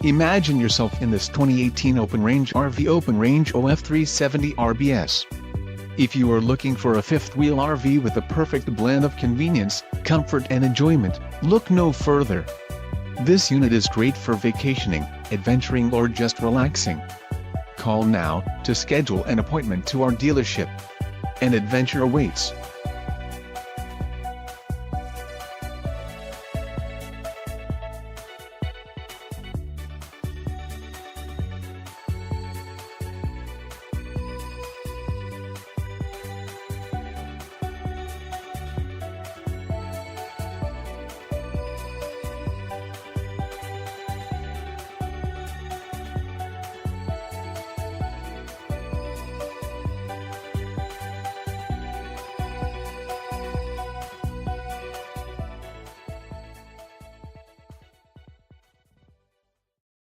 Imagine yourself in this 2018 Open Range RV Open Range OF370RBS. If you are looking for a fifth-wheel RV with a perfect blend of convenience, comfort and enjoyment, look no further. This unit is great for vacationing, adventuring or just relaxing. Call now to schedule an appointment to our dealership. An adventure awaits.